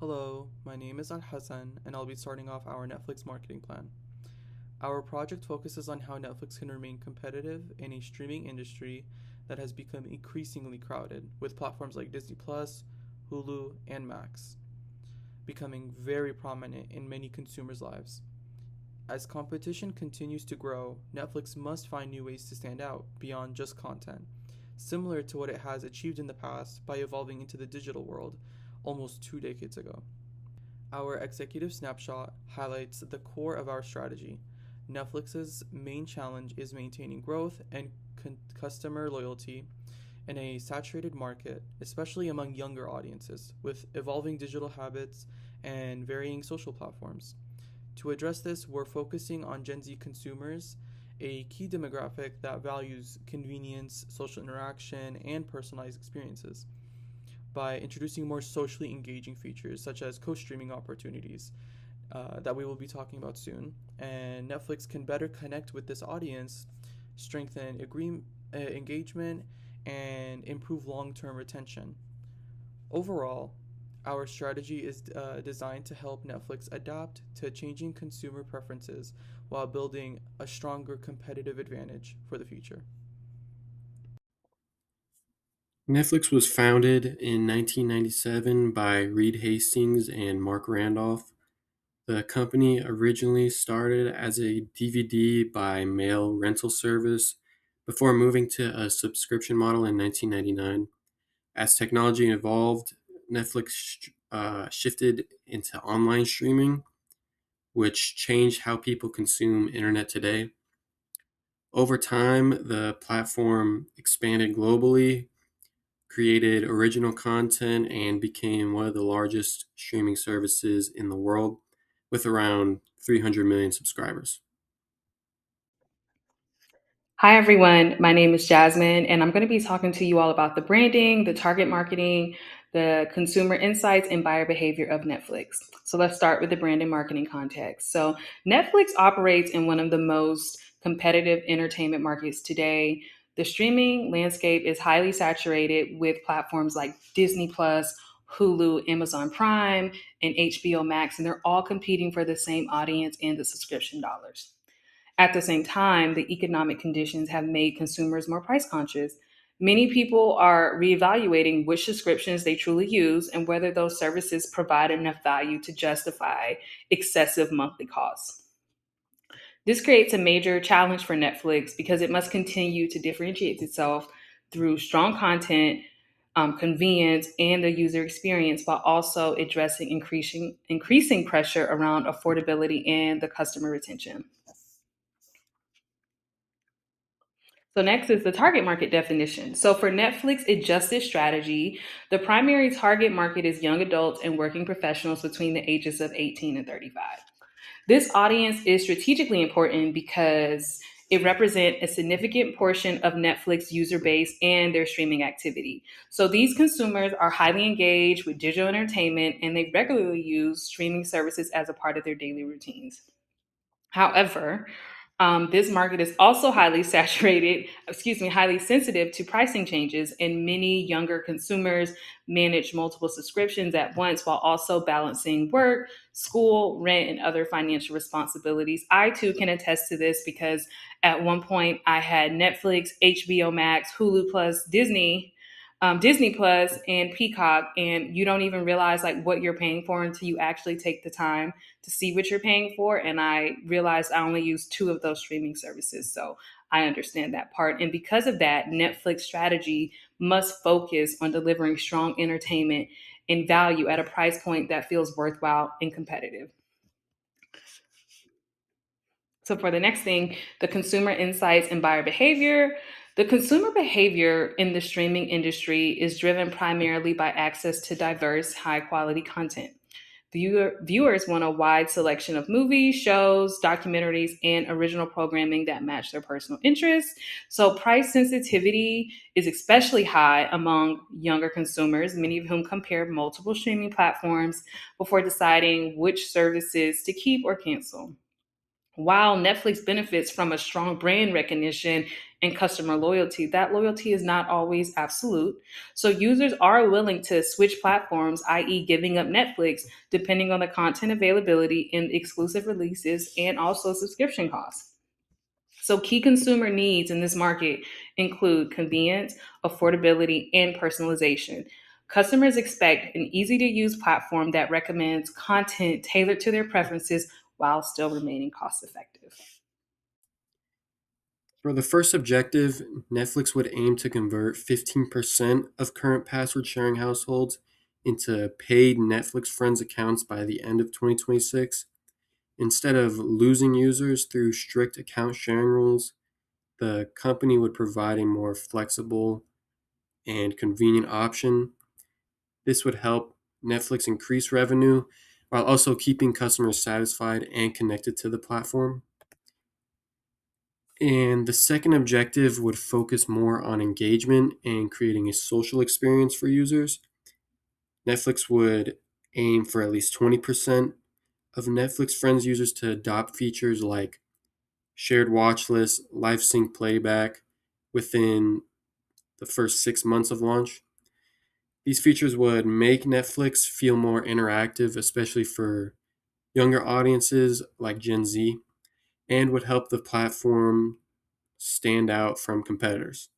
Hello, my name is Al Hassan, and I'll be starting off our Netflix marketing plan. Our project focuses on how Netflix can remain competitive in a streaming industry that has become increasingly crowded, with platforms like Disney Plus, Hulu, and Max becoming very prominent in many consumers' lives. As competition continues to grow, Netflix must find new ways to stand out beyond just content, similar to what it has achieved in the past by evolving into the digital world almost 2 decades ago. Our executive snapshot highlights the core of our strategy. Netflix's main challenge is maintaining growth and customer loyalty in a saturated market, especially among younger audiences, with evolving digital habits and varying social platforms. To address this, we're focusing on Gen Z consumers, a key demographic that values convenience, social interaction, and personalized experiences by introducing more socially engaging features such as co streaming opportunities that we will be talking about soon. And Netflix can better connect with this audience, strengthen engagement, and improve long term retention. Overall, our strategy is designed to help Netflix adapt to changing consumer preferences while building a stronger competitive advantage for the future. Netflix was founded in 1997 by Reed Hastings and Mark Randolph. The company originally started as a DVD by mail rental service before moving to a subscription model in 1999. As technology evolved, Netflix shifted into online streaming, which changed how people consume internet today. Over time, the platform expanded globally, created original content, and became one of the largest streaming services in the world with around 300 million subscribers. Hi, everyone. My name is Jasmine, and I'm going to be talking to you all about the branding, the target marketing, the consumer insights, and buyer behavior of Netflix. So let's start with the brand and marketing context. So, Netflix operates in one of the most competitive entertainment markets today. The streaming landscape is highly saturated with platforms like Disney Plus, Hulu, Amazon Prime, and HBO Max, and they're all competing for the same audience and the subscription dollars. At the same time, the economic conditions have made consumers more price conscious. Many people are reevaluating which subscriptions they truly use and whether those services provide enough value to justify excessive monthly costs. This creates a major challenge for Netflix because it must continue to differentiate itself through strong content, convenience, and the user experience, while also addressing increasing pressure around affordability and the customer retention. So next is the target market definition. So for Netflix adjusted strategy, the primary target market is young adults and working professionals between the ages of 18 and 35. This audience is strategically important because it represents a significant portion of Netflix user base and their streaming activity. So these consumers are highly engaged with digital entertainment and they regularly use streaming services as a part of their daily routines. However, this market is also highly sensitive to pricing changes, and many younger consumers manage multiple subscriptions at once while also balancing work, school, rent, and other financial responsibilities. I too can attest to this because at one point I had Netflix, HBO Max, Hulu Plus, Disney Plus, and Peacock, and you don't even realize like what you're paying for until you actually take the time to see what you're paying for. And I realized I only use two of those streaming services. So I understand that part. And because of that, Netflix strategy must focus on delivering strong entertainment and value at a price point that feels worthwhile and competitive. So for the next thing, the consumer insights and buyer behavior. The consumer behavior in the streaming industry is driven primarily by access to diverse, high quality content. Viewers want a wide selection of movies, shows, documentaries, and original programming that match their personal interests. So, price sensitivity is especially high among younger consumers, many of whom compare multiple streaming platforms before deciding which services to keep or cancel. While Netflix benefits from a strong brand recognition and customer loyalty, that loyalty is not always absolute. So users are willing to switch platforms, i.e., giving up Netflix, depending on the content availability and exclusive releases and also subscription costs. So, key consumer needs in this market include convenience, affordability, and personalization. Customers expect an easy to use platform that recommends content tailored to their preferences while still remaining cost effective. For the first objective, Netflix would aim to convert 15% of current password sharing households into paid Netflix Friends accounts by the end of 2026. Instead of losing users through strict account sharing rules, the company would provide a more flexible and convenient option. This would help Netflix increase revenue while also keeping customers satisfied and connected to the platform. And the second objective would focus more on engagement and creating a social experience for users. Netflix would aim for at least 20% of Netflix Friends users to adopt features like shared watch list, live sync playback within the first 6 months of launch. These features would make Netflix feel more interactive, especially for younger audiences like Gen Z, and would help the platform stand out from competitors.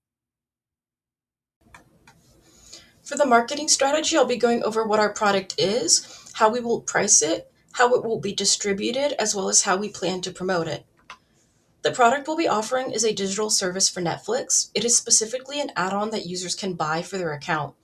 For the marketing strategy, I'll be going over what our product is, how we will price it, how it will be distributed, as well as how we plan to promote it. The product we'll be offering is a digital service for Netflix. It is specifically an add on that users can buy for their account.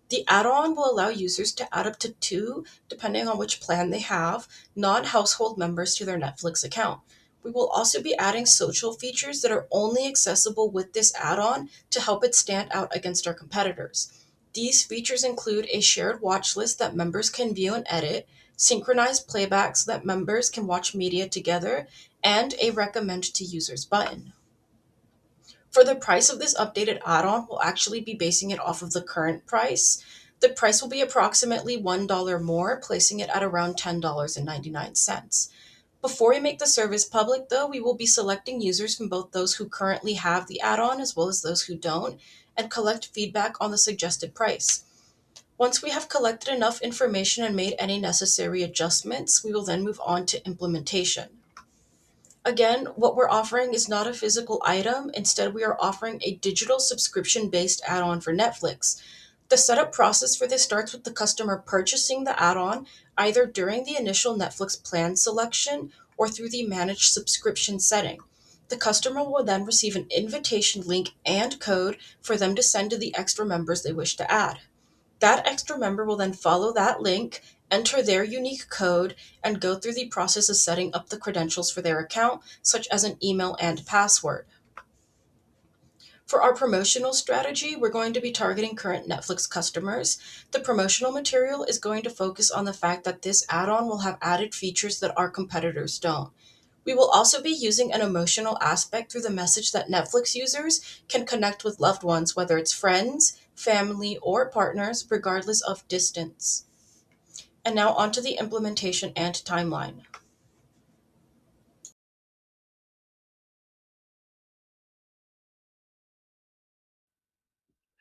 The add on will allow users to add up to two, depending on which plan they have, non household members to their Netflix account. We will also be adding social features that are only accessible with this add on to help it stand out against our competitors. These features include a shared watch list that members can view and edit, synchronized playback so that members can watch media together, and a recommend to users button. For the price of this updated add-on, we'll actually be basing it off of the current price. The price will be approximately $1 more, placing it at around $10.99. Before we make the service public, though, we will be selecting users from both those who currently have the add-on as well as those who don't, and collect feedback on the suggested price. Once we have collected enough information and made any necessary adjustments, we will then move on to implementation. Again, what we're offering is not a physical item. Instead, we are offering a digital subscription based add on for Netflix. The setup process for this starts with the customer purchasing the add on either during the initial Netflix plan selection or through the managed subscription setting. The customer will then receive an invitation link and code for them to send to the extra members they wish to add. That extra member will then follow that link, enter their unique code, and go through the process of setting up the credentials for their account, such as an email and password. For our promotional strategy, we're going to be targeting current Netflix customers. The promotional material is going to focus on the fact that this add on will have added features that our competitors don't. We will also be using an emotional aspect through the message that Netflix users can connect with loved ones, whether it's friends, family, or partners, regardless of distance. And now on to the implementation and timeline.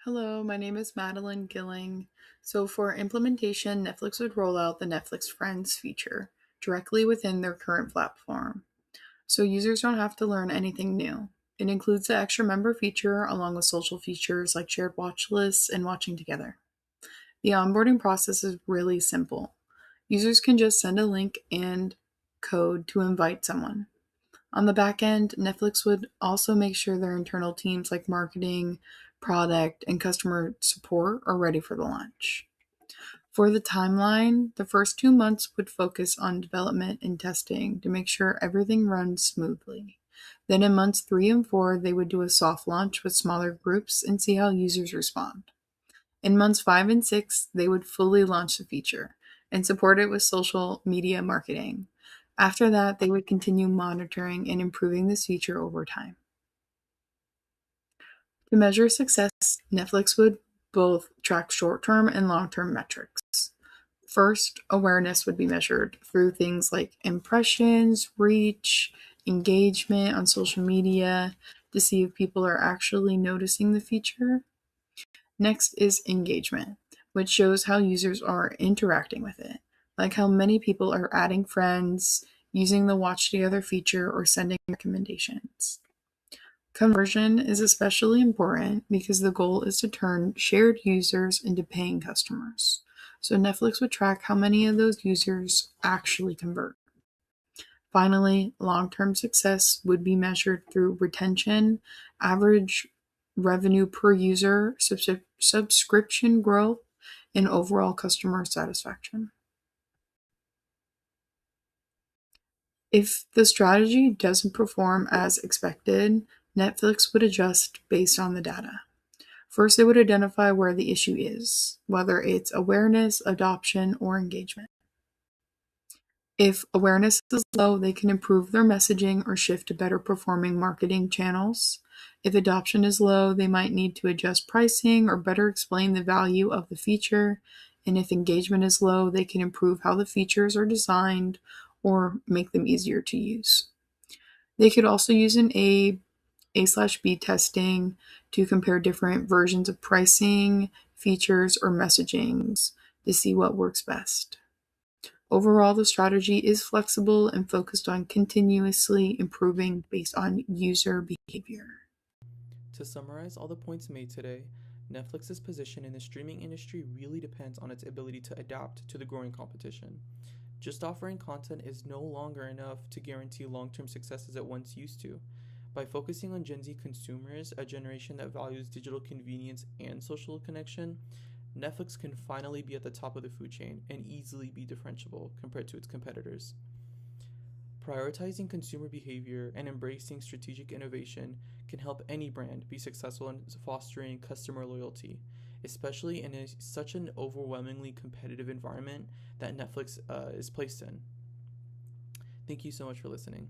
Hello, my name is Madeline Gilling. So, for implementation, Netflix would roll out the Netflix Friends feature directly within their current platform. So, users don't have to learn anything new. It includes the extra member feature along with social features like shared watch lists and watching together. The onboarding process is really simple. Users can just send a link and code to invite someone. On the back end, Netflix would also make sure their internal teams like marketing, product, and customer support are ready for the launch. For the timeline, the first 2 months would focus on development and testing to make sure everything runs smoothly. Then in months 3 and 4, they would do a soft launch with smaller groups and see how users respond. In months 5 and 6, they would fully launch the feature and support it with social media marketing. After that, they would continue monitoring and improving this feature over time. To measure success, Netflix would both track short term and long term metrics. First, awareness would be measured through things like impressions, reach, engagement on social media. to see if people are actually noticing the feature. Next is engagement, which shows how users are interacting with it, like how many people are adding friends, using the watch together feature, or sending recommendations. Conversion is especially important because the goal is to turn shared users into paying customers. So Netflix would track how many of those users actually convert. Finally, long-term success would be measured through retention, average revenue per user, subscription growth, and overall customer satisfaction. If the strategy doesn't perform as expected, Netflix would adjust based on the data. First, they would identify where the issue is, whether it's awareness, adoption, or engagement. If awareness is low, they can improve their messaging or shift to better performing marketing channels. If adoption is low, they might need to adjust pricing or better explain the value of the feature. And if engagement is low, they can improve how the features are designed or make them easier to use. They could also use an A/B testing to compare different versions of pricing, features, or messagings to see what works best. Overall, the strategy is flexible and focused on continuously improving based on user behavior. To summarize all the points made today, Netflix's position in the streaming industry really depends on its ability to adapt to the growing competition. Just offering content is no longer enough to guarantee long-term success as it once used to. By focusing on Gen Z consumers, a generation that values digital convenience and social connection, Netflix can finally be at the top of the food chain and easily be differentiable compared to its competitors. Prioritizing consumer behavior and embracing strategic innovation can help any brand be successful in fostering customer loyalty, especially in such an overwhelmingly competitive environment that Netflix is placed in. Thank you so much for listening.